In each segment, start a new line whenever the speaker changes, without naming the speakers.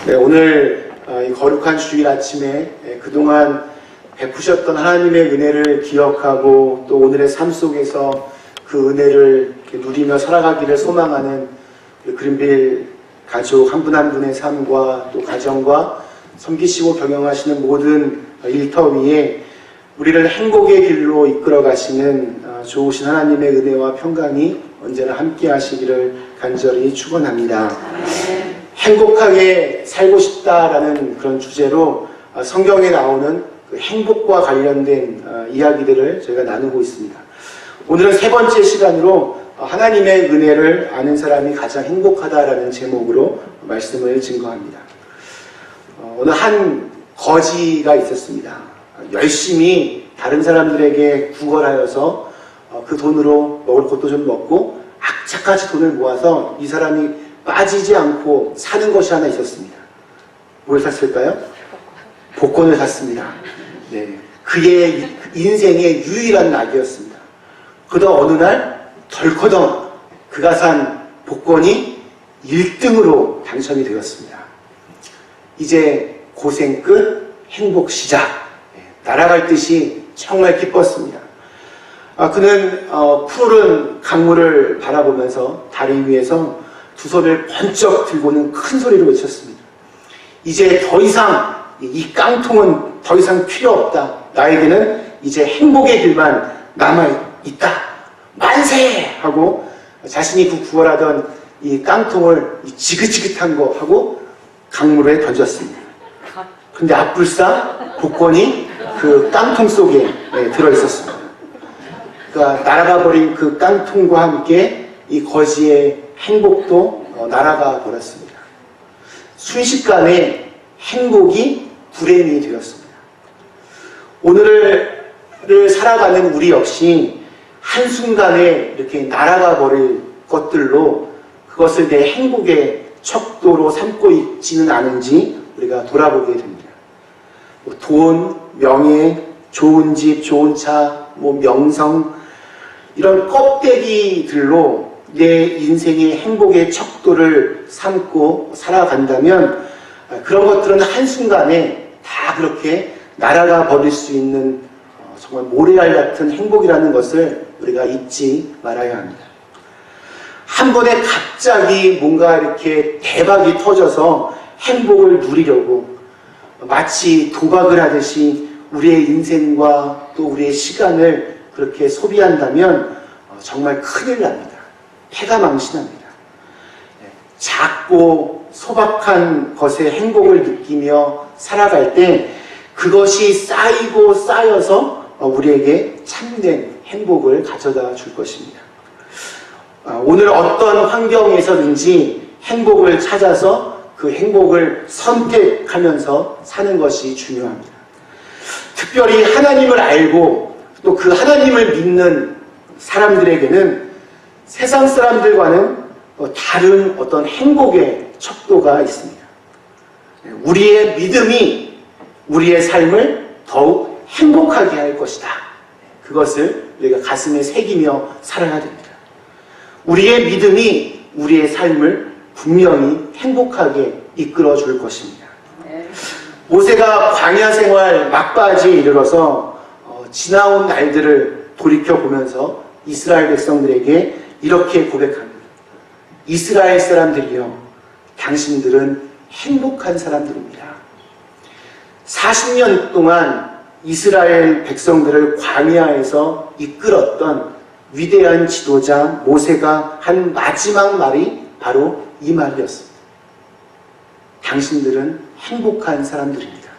네, 오늘 이 거룩한 주일 아침에 그동안 베푸셨던 하나님의 은혜를 기억하고 또 오늘의 삶 속에서 그 은혜를 누리며 살아가기를 소망하는 그린빌 가족 한 분 한 분의 삶과 또 가정과 섬기시고 경영하시는 모든 일터 위에 우리를 행복의 길로 이끌어 가시는 좋으신 하나님의 은혜와 평강이 언제나 함께 하시기를 간절히 축원합니다. 행복하게 살고 싶다라는 그런 주제로 성경에 나오는 그 행복과 관련된 이야기들을 저희가 나누고 있습니다. 오늘은 세 번째 시간으로 하나님의 은혜를 아는 사람이 가장 행복하다라는 제목으로 말씀을 증거합니다. 어느 한 거지가 있었습니다. 열심히 다른 사람들에게 구걸하여서 그 돈으로 먹을 것도 좀 먹고 악착같이 돈을 모아서 이 사람이 빠지지 않고 사는 것이 하나 있었습니다. 뭘 샀을까요? 복권을 샀습니다. 네, 그의 인생의 유일한 낙이었습니다. 그러다 어느 날 덜커덩 그가 산 복권이 1등으로 당첨이 되었습니다. 이제 고생 끝, 행복 시작. 날아갈 듯이 정말 기뻤습니다. 그는 푸른 강물을 바라보면서 다리 위에서 두 손을 번쩍 들고는 큰 소리로 외쳤습니다. 이제 더 이상 이 깡통은 더 이상 필요 없다. 나에게는 이제 행복의 길만 남아있다. 만세! 하고 자신이 그 구걸하던 이 깡통을 지긋지긋한 거 하고 강물에 던졌습니다. 근데 앞불싸 복권이 그 깡통 속에 들어있었습니다. 그러니까 날아가 버린 그 깡통과 함께 이 거지의 행복도 날아가 버렸습니다. 순식간에 행복이 불행이 되었습니다. 오늘을 살아가는 우리 역시 한순간에 이렇게 날아가 버릴 것들로 그것을 내 행복의 척도로 삼고 있지는 않은지 우리가 돌아보게 됩니다. 돈, 명예, 좋은 집, 좋은 차, 명성 이런 껍데기들로 내 인생의 행복의 척도를 삼고 살아간다면 그런 것들은 한순간에 다 그렇게 날아가 버릴 수 있는 정말 모래알 같은 행복이라는 것을 우리가 잊지 말아야 합니다. 한 번에 갑자기 뭔가 이렇게 대박이 터져서 행복을 누리려고 마치 도박을 하듯이 우리의 인생과 또 우리의 시간을 그렇게 소비한다면 정말 큰일 납니다. 패가망신합니다. 작고 소박한 것의 행복을 느끼며 살아갈 때 그것이 쌓이고 쌓여서 우리에게 참된 행복을 가져다 줄 것입니다. 오늘 어떤 환경에서든지 행복을 찾아서 그 행복을 선택하면서 사는 것이 중요합니다. 특별히 하나님을 알고 또 그 하나님을 믿는 사람들에게는 세상 사람들과는 다른 어떤 행복의 척도가 있습니다. 우리의 믿음이 우리의 삶을 더욱 행복하게 할 것이다. 그것을 우리가 가슴에 새기며 살아야 됩니다. 우리의 믿음이 우리의 삶을 분명히 행복하게 이끌어 줄 것입니다. 모세가 광야 생활 막바지에 이르러서 지나온 날들을 돌이켜보면서 이스라엘 백성들에게 이렇게 고백합니다. 이스라엘 사람들이여, 당신들은 행복한 사람들입니다. 40년 동안 이스라엘 백성들을 광야에서 이끌었던 위대한 지도자 모세가 한 마지막 말이 바로 이 말이었습니다. 당신들은 행복한 사람들입니다.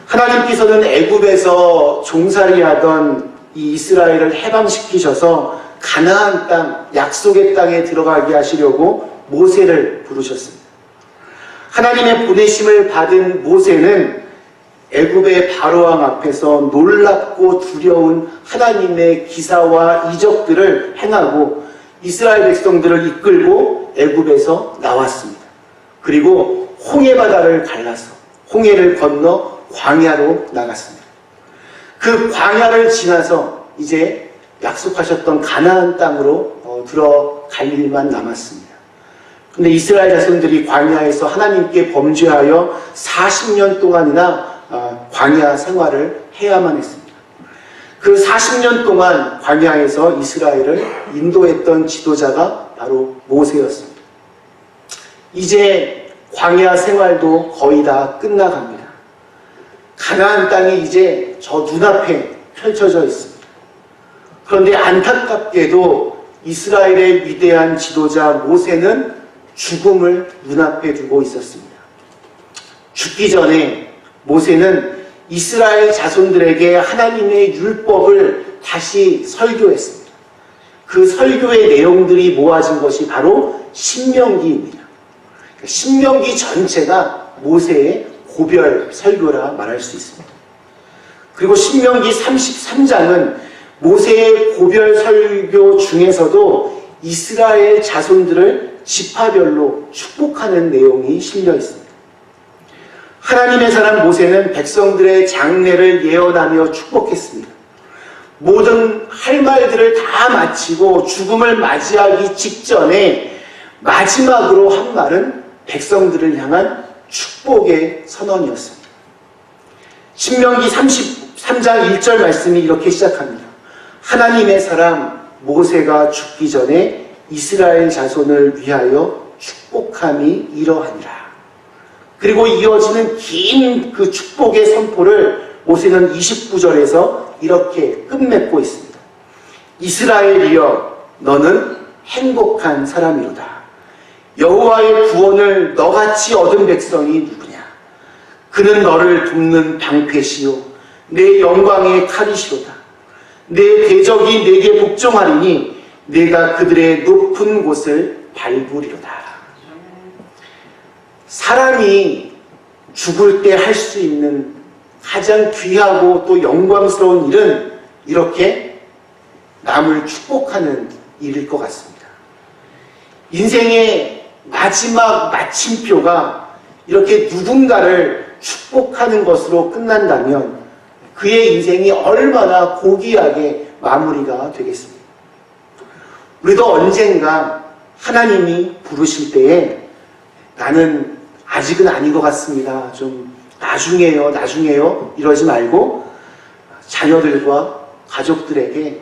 하나님께서는 애굽에서 종살이하던 이 이스라엘을 해방시키셔서 가나안 땅, 약속의 땅에 들어가게 하시려고 모세를 부르셨습니다. 하나님의 보내심을 받은 모세는 애굽의 바로왕 앞에서 놀랍고 두려운 하나님의 기사와 이적들을 행하고 이스라엘 백성들을 이끌고 애굽에서 나왔습니다. 그리고 홍해바다를 갈라서 홍해를 건너 광야로 나갔습니다. 그 광야를 지나서 이제 약속하셨던 가나안 땅으로 들어갈 일만 남았습니다. 근데 이스라엘 자손들이 광야에서 하나님께 범죄하여 40년 동안이나 광야 생활을 해야만 했습니다. 그 40년 동안 광야에서 이스라엘을 인도했던 지도자가 바로 모세였습니다. 이제 광야 생활도 거의 다 끝나갑니다. 가나안 땅이 이제 저 눈앞에 펼쳐져 있습니다. 그런데 안타깝게도 이스라엘의 위대한 지도자 모세는 죽음을 눈앞에 두고 있었습니다. 죽기 전에 모세는 이스라엘 자손들에게 하나님의 율법을 다시 설교했습니다. 그 설교의 내용들이 모아진 것이 바로 신명기입니다. 신명기 전체가 모세의 고별 설교라 말할 수 있습니다. 그리고 신명기 33장은 모세의 고별 설교 중에서도 이스라엘 자손들을 지파별로 축복하는 내용이 실려 있습니다. 하나님의 사람 모세는 백성들의 장래를 예언하며 축복했습니다. 모든 할 말들을 다 마치고 죽음을 맞이하기 직전에 마지막으로 한 말은 백성들을 향한 축복의 선언이었습니다. 신명기 33장 1절 말씀이 이렇게 시작합니다. 하나님의 사람 모세가 죽기 전에 이스라엘 자손을 위하여 축복함이 이러하니라. 그리고 이어지는 긴 그 축복의 선포를 모세는 29절에서 이렇게 끝맺고 있습니다. 이스라엘이여 너는 행복한 사람이로다. 여호와의 구원을 너같이 얻은 백성이 누구냐? 그는 너를 돕는 방패시요 내 영광의 칼이시로다. 내 대적이 내게 복종하리니 내가 그들의 높은 곳을 밟으리로다. 사람이 죽을 때 할 수 있는 가장 귀하고 또 영광스러운 일은 이렇게 남을 축복하는 일일 것 같습니다. 인생의 마지막 마침표가 이렇게 누군가를 축복하는 것으로 끝난다면 그의 인생이 얼마나 고귀하게 마무리가 되겠습니까? 우리도 언젠가 하나님이 부르실 때에 나는 아직은 아닌 것 같습니다. 좀 나중에요 이러지 말고 자녀들과 가족들에게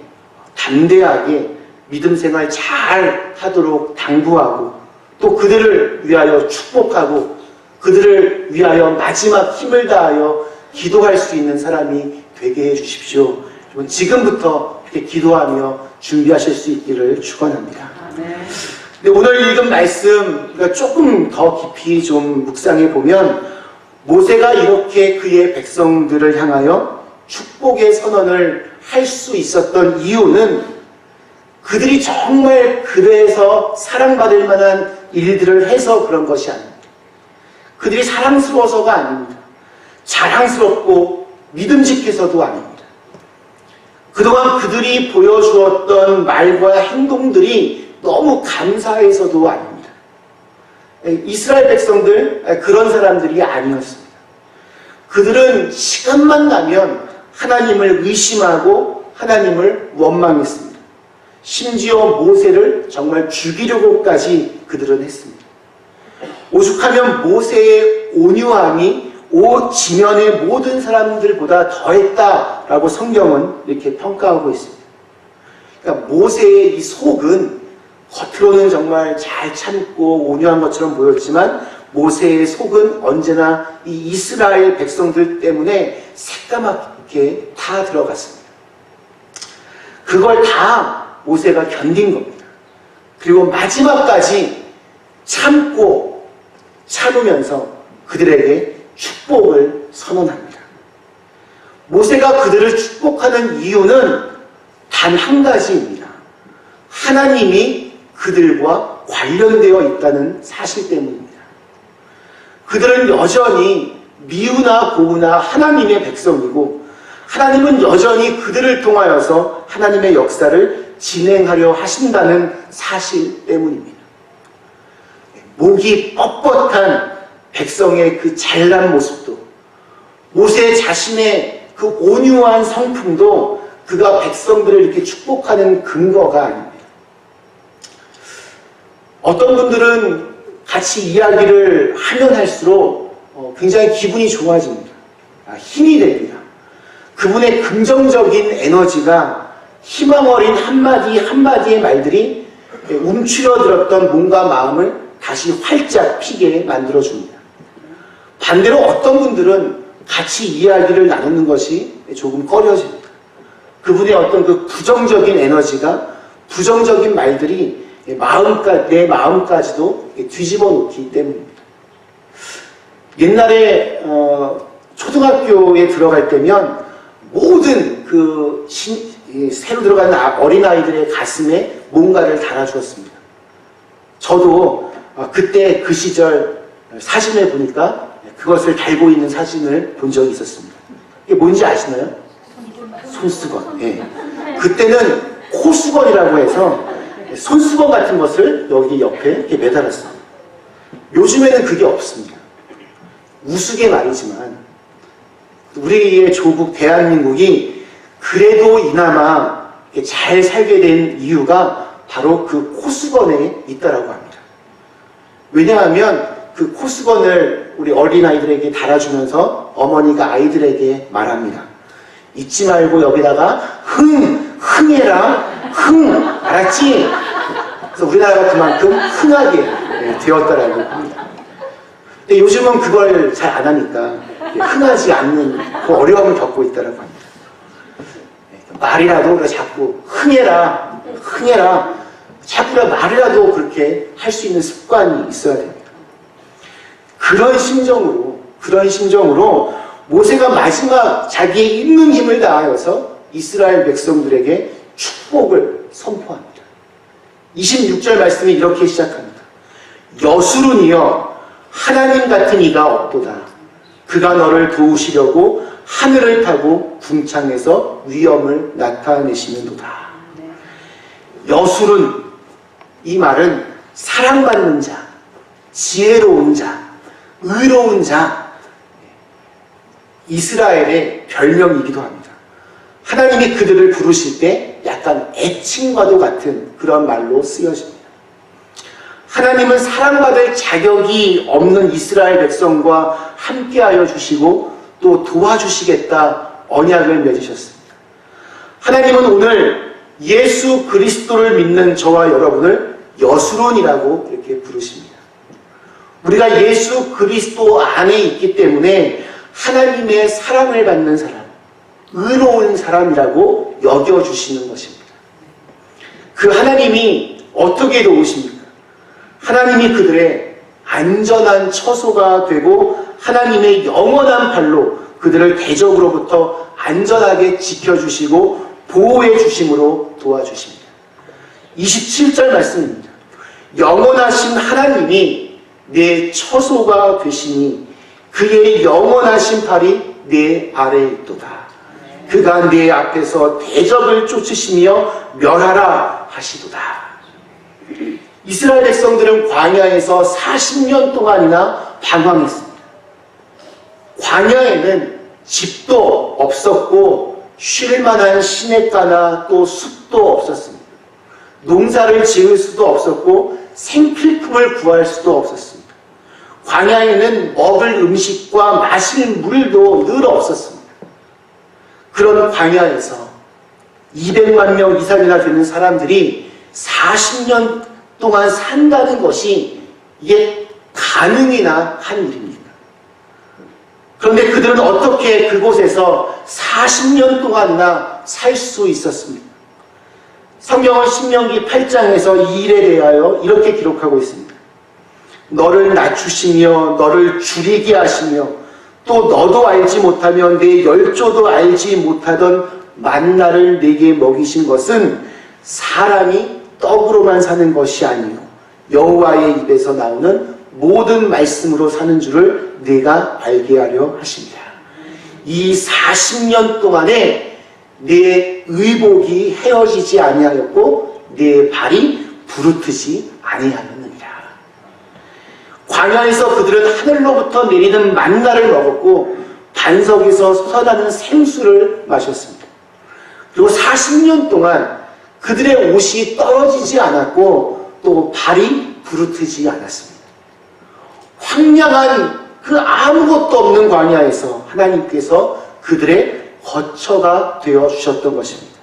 담대하게 믿음 생활 잘 하도록 당부하고 또 그들을 위하여 축복하고 그들을 위하여 마지막 힘을 다하여 기도할 수 있는 사람이 되게 해주십시오. 지금부터 이렇게 기도하며 준비하실 수 있기를 축원합니다. 근데 오늘 읽은 말씀 조금 더 깊이 좀 묵상해 보면 모세가 이렇게 그의 백성들을 향하여 축복의 선언을 할 수 있었던 이유는 그들이 정말 그래서 사랑받을 만한 일들을 해서 그런 것이 아닙니다. 그들이 사랑스러워서가 아닙니다. 자랑스럽고 믿음직해서도 아닙니다. 그동안 그들이 보여주었던 말과 행동들이 너무 감사해서도 아닙니다. 이스라엘 백성들 그런 사람들이 아니었습니다. 그들은 시간만 나면 하나님을 의심하고 하나님을 원망했습니다. 심지어 모세를 정말 죽이려고까지 그들은 했습니다. 오죽하면 모세의 온유함이 지면의 모든 사람들보다 더했다라고 성경은 이렇게 평가하고 있습니다. 그러니까 모세의 이 속은 겉으로는 정말 잘 참고 온유한 것처럼 보였지만 모세의 속은 언제나 이 이스라엘 백성들 때문에 새까맣게 다 들어갔습니다. 그걸 다 모세가 견딘 겁니다. 그리고 마지막까지 참으면서 그들에게 축복을 선언합니다. 모세가 그들을 축복하는 이유는 단 한 가지입니다. 하나님이 그들과 관련되어 있다는 사실 때문입니다. 그들은 여전히 미우나 고우나 하나님의 백성이고 하나님은 여전히 그들을 통하여서 하나님의 역사를 진행하려 하신다는 사실 때문입니다. 목이 뻣뻣한 백성의 그 잘난 모습도 모세 자신의 그 온유한 성품도 그가 백성들을 이렇게 축복하는 근거가 아닙니다. 어떤 분들은 같이 이야기를 하면 할수록 굉장히 기분이 좋아집니다. 힘이 됩니다. 그분의 긍정적인 에너지가 희망 어린 한마디 한마디의 말들이 움츠러들었던 몸과 마음을 다시 활짝 피게 만들어줍니다. 반대로 어떤 분들은 같이 이야기를 나누는 것이 조금 꺼려집니다. 그분의 어떤 그 부정적인 에너지가, 부정적인 말들이 내 마음까지도 뒤집어 놓기 때문입니다. 옛날에 초등학교에 들어갈 때면 모든 새로 들어가는 어린아이들의 가슴에 뭔가를 달아주었습니다. 저도 그때 그 시절 사진을 보니까 그것을 달고 있는 사진을 본 적이 있었습니다. 이게 뭔지 아시나요? 손수건. 예. 그때는 코수건이라고 해서 손수건 같은 것을 여기 옆에 이렇게 매달았어요. 요즘에는 그게 없습니다. 우스개 말이지만 우리의 조국 대한민국이 그래도 이나마 잘 살게 된 이유가 바로 그 코수건에 있다라고 합니다. 왜냐하면 그 코수건을 우리 어린아이들에게 달아주면서 어머니가 아이들에게 말합니다. 잊지 말고 여기다가 흥해라. 알았지? 그래서 우리나라가 그만큼 흥하게 되었다라고 합니다. 근데 요즘은 그걸 잘 안 하니까 흥하지 않는 그 어려움을 겪고 있다라고 합니다. 말이라도 자꾸 흥해라. 자꾸 말이라도 그렇게 할 수 있는 습관이 있어야 됩니다. 그런 심정으로 모세가 마지막 자기의 있는 힘을 다하여서 이스라엘 백성들에게 축복을 선포합니다. 26절 말씀이 이렇게 시작합니다. 여수론이여 하나님 같은 이가 없도다. 그가 너를 도우시려고 하늘을 타고 궁창에서 위엄을 나타내시는도다. 여수론, 이 말은 사랑받는 자, 지혜로운 자, 의로운 자, 이스라엘의 별명이기도 합니다. 하나님이 그들을 부르실 때 약간 애칭과도 같은 그런 말로 쓰여집니다. 하나님은 사랑받을 자격이 없는 이스라엘 백성과 함께하여 주시고 또 도와주시겠다 언약을 맺으셨습니다. 하나님은 오늘 예수 그리스도를 믿는 저와 여러분을 여수론이라고 이렇게 부르십니다. 우리가 예수 그리스도 안에 있기 때문에 하나님의 사랑을 받는 사람, 의로운 사람이라고 여겨주시는 것입니다. 그 하나님이 어떻게 도우십니까? 하나님이 그들의 안전한 처소가 되고 하나님의 영원한 발로 그들을 대적으로부터 안전하게 지켜주시고 보호해 주심으로 도와주십니다. 27절 말씀입니다. 영원하신 하나님이 내 처소가 되시니 그의 영원하신 팔이 내 아래에 있도다. 그가 내 앞에서 대적을 쫓으시며 멸하라 하시도다. 이스라엘 백성들은 광야에서 40년 동안이나 방황했습니다. 광야에는 집도 없었고 쉴 만한 시냇가나 또 숲도 없었습니다. 농사를 지을 수도 없었고 생필품을 구할 수도 없었습니다. 광야에는 먹을 음식과 마실 물도 늘 없었습니다. 그런 광야에서 200만 명 이상이나 되는 사람들이 40년 동안 산다는 것이 이게 가능이나 한 일입니까? 그런데 그들은 어떻게 그곳에서 40년 동안이나 살 수 있었습니까? 성경은 신명기 8장에서 이 일에 대하여 이렇게 기록하고 있습니다. 너를 낮추시며 너를 줄이게 하시며 또 너도 알지 못하며 내 열조도 알지 못하던 만나를 내게 먹이신 것은 사람이 떡으로만 사는 것이 아니요 여호와의 입에서 나오는 모든 말씀으로 사는 줄을 내가 알게 하려 하십니다. 이 40년 동안에 내 의복이 헤어지지 아니하였고 내 발이 부르트지 아니하였느니라. 광야에서 그들은 하늘로부터 내리는 만나를 먹었고 반석에서 솟아나는 생수를 마셨습니다. 그리고 40년 동안 그들의 옷이 떨어지지 않았고 또 발이 부르트지 않았습니다. 황량한 그 아무것도 없는 광야에서 하나님께서 그들의 거처가 되어 주셨던 것입니다.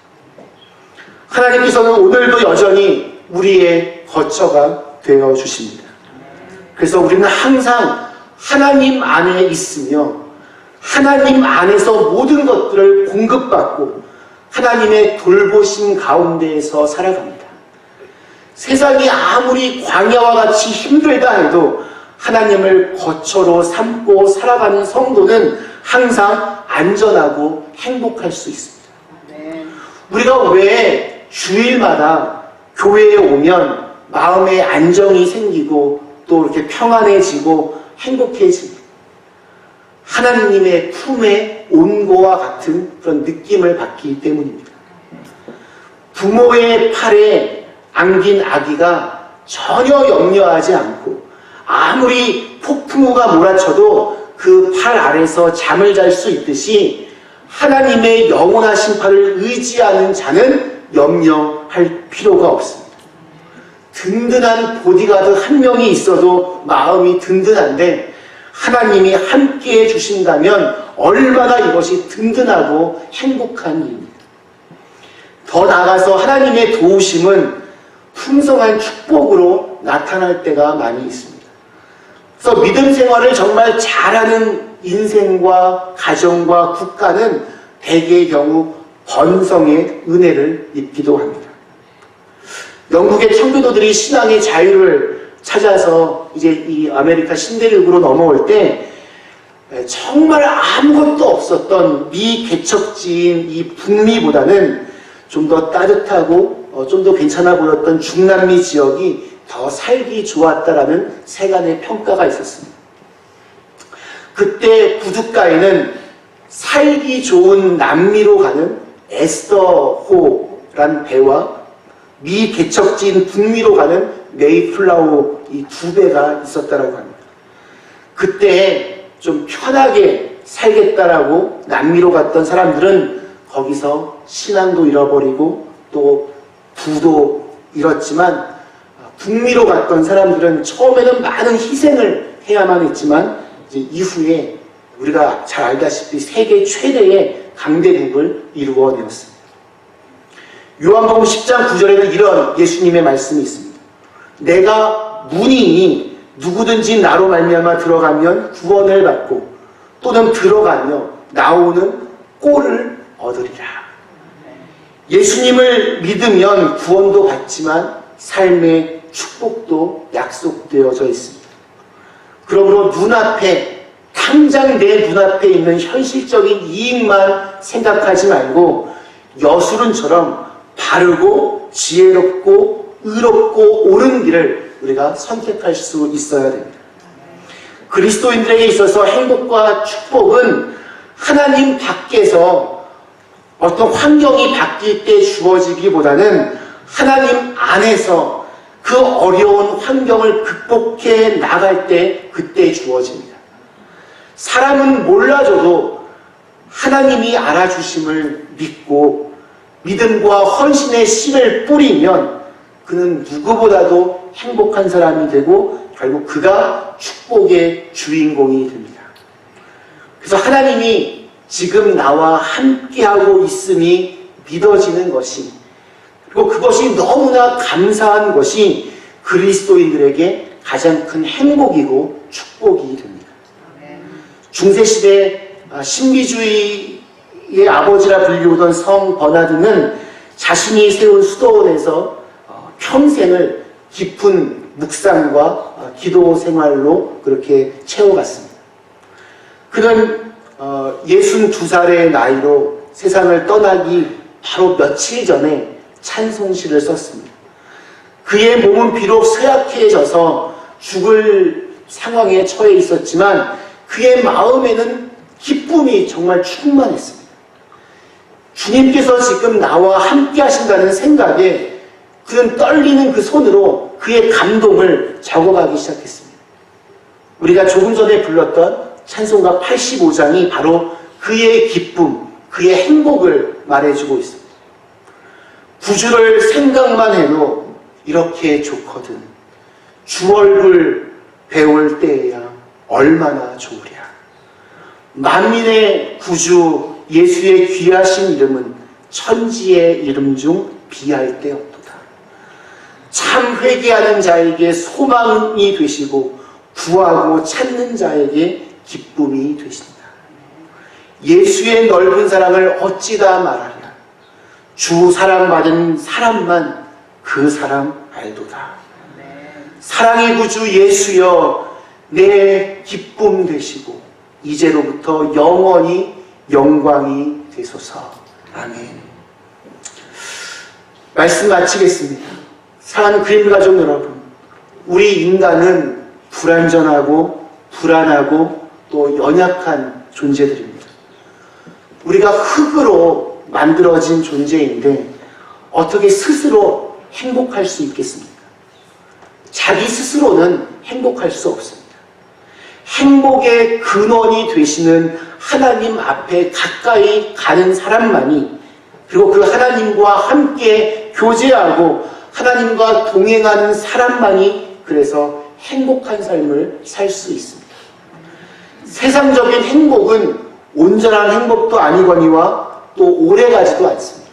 하나님께서는 오늘도 여전히 우리의 거처가 되어 주십니다. 그래서 우리는 항상 하나님 안에 있으며 하나님 안에서 모든 것들을 공급받고 하나님의 돌보심 가운데에서 살아갑니다. 세상이 아무리 광야와 같이 힘들다 해도 하나님을 거처로 삼고 살아가는 성도는 항상 안전하고 행복할 수 있습니다. 우리가 왜 주일마다 교회에 오면 마음에 안정이 생기고 또 이렇게 평안해지고 행복해집니다? 하나님의 품에 온 거와 같은 그런 느낌을 받기 때문입니다. 부모의 팔에 안긴 아기가 전혀 염려하지 않고 아무리 폭풍우가 몰아쳐도 그 팔 아래서 잠을 잘 수 있듯이 하나님의 영원하신 팔을 의지하는 자는 염려할 필요가 없습니다. 든든한 보디가드 한 명이 있어도 마음이 든든한데 하나님이 함께해 주신다면 얼마나 이것이 든든하고 행복한 일입니다. 더 나아가서 하나님의 도우심은 풍성한 축복으로 나타날 때가 많이 있습니다. 그래서 믿음 생활을 정말 잘하는 인생과 가정과 국가는 대개의 경우 번성의 은혜를 입기도 합니다. 영국의 청교도들이 신앙의 자유를 찾아서 이제 이 아메리카 신대륙으로 넘어올 때 정말 아무것도 없었던 미개척지인 이 북미보다는 좀 더 따뜻하고 좀 더 괜찮아 보였던 중남미 지역이 더 살기 좋았다라는 세간의 평가가 있었습니다. 그때 부둣가에는 살기 좋은 남미로 가는 에스더호란 배와 미개척지인 북미로 가는 메이플라워 이 두 배가 있었다라고 합니다. 그때 좀 편하게 살겠다라고 남미로 갔던 사람들은 거기서 신앙도 잃어버리고 또 부도 잃었지만 북미로 갔던 사람들은 처음에는 많은 희생을 해야만 했지만 이제 이후에 우리가 잘 알다시피 세계 최대의 강대국을 이루어내었습니다. 요한복음 10장 9절에는 이런 예수님의 말씀이 있습니다. 내가 문이니 누구든지 나로 말미암아 들어가면 구원을 받고 또는 들어가며 나오는 꼴을 얻으리라. 예수님을 믿으면 구원도 받지만 삶의 축복도 약속되어져 있습니다. 그러므로 눈앞에 당장 내 눈앞에 있는 현실적인 이익만 생각하지 말고 여술은처럼 바르고 지혜롭고 의롭고 옳은 길을 우리가 선택할 수 있어야 됩니다. 그리스도인들에게 있어서 행복과 축복은 하나님 밖에서 어떤 환경이 바뀔 때 주어지기보다는 하나님 안에서 그 어려운 환경을 극복해 나갈 때 그때 주어집니다. 사람은 몰라줘도 하나님이 알아주심을 믿고 믿음과 헌신의 씨를 뿌리면 그는 누구보다도 행복한 사람이 되고 결국 그가 축복의 주인공이 됩니다. 그래서 하나님이 지금 나와 함께하고 있음이 믿어지는 것이 그리고 그것이 너무나 감사한 것이 그리스도인들에게 가장 큰 행복이고 축복이 됩니다. 중세시대 신비주의의 아버지라 불리우던 성 버나드는 자신이 세운 수도원에서 평생을 깊은 묵상과 기도 생활로 그렇게 채워갔습니다. 그는 62살의 나이로 세상을 떠나기 바로 며칠 전에 찬송시를 썼습니다. 그의 몸은 비록 쇠약해져서 죽을 상황에 처해 있었지만 그의 마음에는 기쁨이 정말 충만했습니다. 주님께서 지금 나와 함께 하신다는 생각에 그는 떨리는 그 손으로 그의 감동을 적어가기 시작했습니다. 우리가 조금 전에 불렀던 찬송가 85장이 바로 그의 기쁨, 그의 행복을 말해주고 있습니다. 구주를 생각만 해도 이렇게 좋거든. 주 얼굴 배울 때에야 얼마나 좋으랴. 만민의 구주 예수의 귀하신 이름은 천지의 이름 중 비할 데 없도다. 참 회개하는 자에게 소망이 되시고 구하고 찾는 자에게 기쁨이 되신다. 예수의 넓은 사랑을 어찌다 말하랴. 주 사랑받은 사람만 그 사랑 알도다. 사랑의 구주 예수여, 내 기쁨 되시고 이제로부터 영원히 영광이 되소서. 아멘. 말씀 마치겠습니다. 사랑하는 그림 가족 여러분, 우리 인간은 불완전하고 불안하고 또 연약한 존재들입니다. 우리가 흙으로 만들어진 존재인데 어떻게 스스로 행복할 수 있겠습니까? 자기 스스로는 행복할 수 없습니다. 행복의 근원이 되시는 하나님 앞에 가까이 가는 사람만이, 그리고 그 하나님과 함께 교제하고 하나님과 동행하는 사람만이 그래서 행복한 삶을 살 수 있습니다. 세상적인 행복은 온전한 행복도 아니거니와 또 오래가지도 않습니다.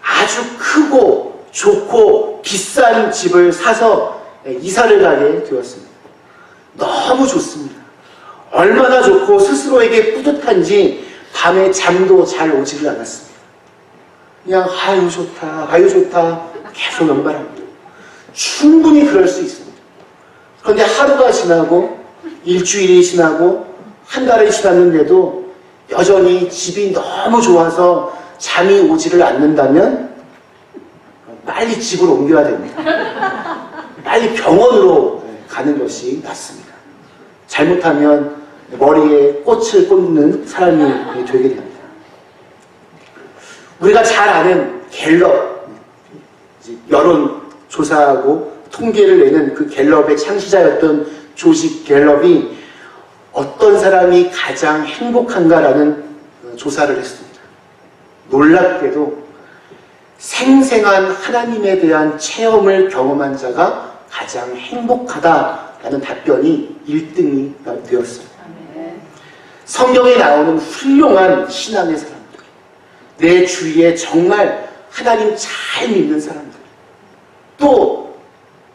아주 크고 좋고 비싼 집을 사서 이사를 가게 되었습니다. 너무 좋습니다. 얼마나 좋고 스스로에게 뿌듯한지 밤에 잠도 잘 오지를 않았습니다. 그냥 아유 좋다, 아유 좋다 계속 연발합니다. 충분히 그럴 수 있습니다. 그런데 하루가 지나고 일주일이 지나고 한 달이 지났는데도 여전히 집이 너무 좋아서 잠이 오지를 않는다면 빨리 집을 옮겨야 됩니다. 빨리 병원으로 가는 것이 낫습니다. 잘못하면 머리에 꽃을 꽂는 사람이 되게 됩니다. 우리가 잘 아는 갤럽, 여론조사하고 통계를 내는 그 갤럽의 창시자였던 조지 갤럽이 어떤 사람이 가장 행복한가라는 조사를 했습니다. 놀랍게도 생생한 하나님에 대한 체험을 경험한 자가 가장 행복하다라는 답변이 1등이 되었습니다. 성경에 나오는 훌륭한 신앙의 사람들, 내 주위에 정말 하나님 잘 믿는 사람들, 또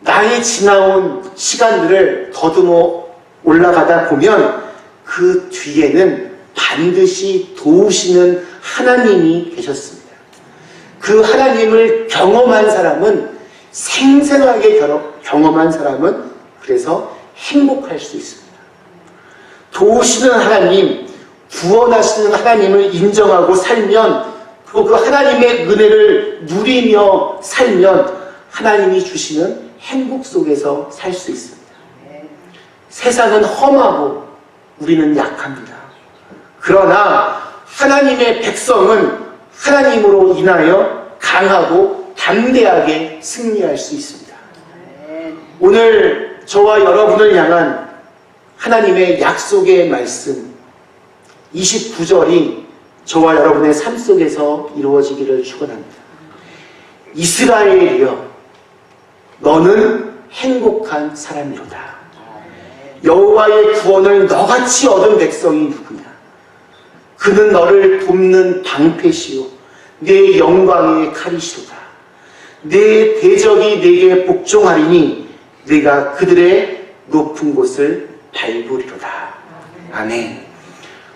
나의 지나온 시간들을 더듬어 올라가다 보면 그 뒤에는 반드시 도우시는 하나님이 계셨습니다. 그 하나님을 경험한 사람은, 생생하게 경험한 사람은 그래서 행복할 수 있습니다. 도우시는 하나님, 구원하시는 하나님을 인정하고 살면, 그리고 그 하나님의 은혜를 누리며 살면 하나님이 주시는 행복 속에서 살 수 있습니다. 세상은 험하고 우리는 약합니다. 그러나 하나님의 백성은 하나님으로 인하여 강하고 담대하게 승리할 수 있습니다. 오늘 저와 여러분을 향한 하나님의 약속의 말씀 29절이 저와 여러분의 삶 속에서 이루어지기를 축원합니다. 이스라엘이여, 너는 행복한 사람이로다. 여호와의 구원을 너같이 얻은 백성이 누구냐? 그는 너를 돕는 방패시오, 내 영광의 칼이시로다. 내 대적이 내게 복종하리니 네가 그들의 높은 곳을 밟으리로다. 아멘.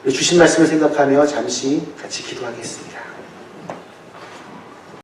주신 말씀을 생각하며 잠시 같이 기도하겠습니다.